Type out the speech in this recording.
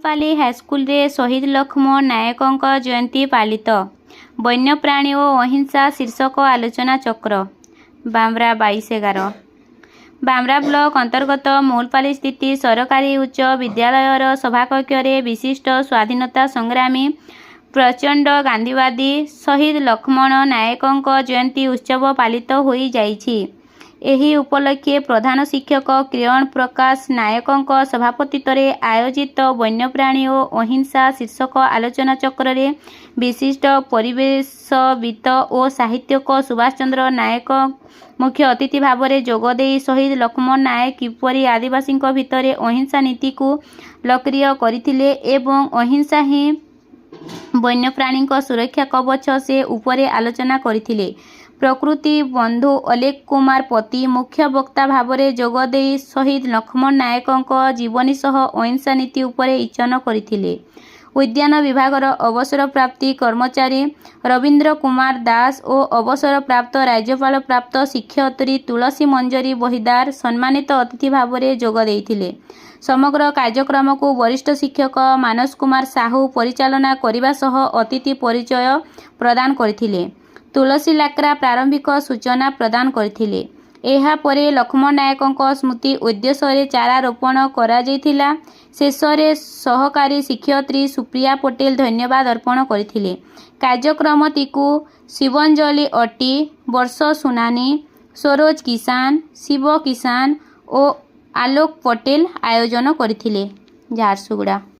पाली high school रे शहीद लक्ष्मण नायकों जयंती पालित। वन्यप्राणी और अहिंसा शीर्षक आलोचना चक्र। बामरा 22/11। बामरा ब्लॉक अंतर्गत मौलपाली स्थित सरकारी उच्च विद्यालयर सभाकक्ष विशिष्ट स्वाधीनता संग्रामी प्रचंड गांधीवादी शहीद लक्ष्मण नायकों जयंती उत्सव पालित हो जाइछि। एही उपलक्षे प्रधान शिक्षक किरण प्रकाश नायकों सभापतित्व आयोजित वन्यप्राणी और अहिंसा शीर्षक आलोचना चक्र रे विशिष्ट परिवेशविद और साहित्यक सुभाष चंद्र नायक मुख्य अतिथि भाव में जोगदे शहीद लक्ष्मण नायक किपरि आदिवासी भितर अहिंसा नीति को लोकप्रिय करथिले एवं अहिंसा ही वन्यप्राणी सुरक्षा कवच से उपरे आलोचना करथिले। प्रकृति बंधु अलेख कुमार पति मुख्य वक्ता भाव में जोगदे शहीद लक्ष्मण नायकों जीवनी सह अहिंसा नीति उपरे इचन करथिले। उद्यान विभागर अवसर प्राप्त कर्मचारी रवींद्र कुमार दास और अवसर प्राप्त राज्यपाल प्राप्त शिक्षयित्री तुलसी मंजरी बहिदार सम्मानित अतिथि भाव में जोग देइथिले। समग्र कार्यक्रम को वरिष्ठ शिक्षक मानस कुमार साहू परिचालना करने सह अतिथि परिचय प्रदान करथिले। तुलसी लाक्रा प्रारंभिक सूचना प्रदान करथिले। एहा परे लक्ष्मण नायकों स्मृति उद्देश्य चारा रोपण करा जायथिला। शेषरे सहकारी शिक्षयित्री सुप्रिया पटेल धन्यवाद अर्पण करथिले। कार्यक्रमटिकु शिवंजलि अट्टी वर्ष सुनानी सरोज किसान शिव किसान और आलोक पटेल आयोजन करथिले। झारसुगुड़ा।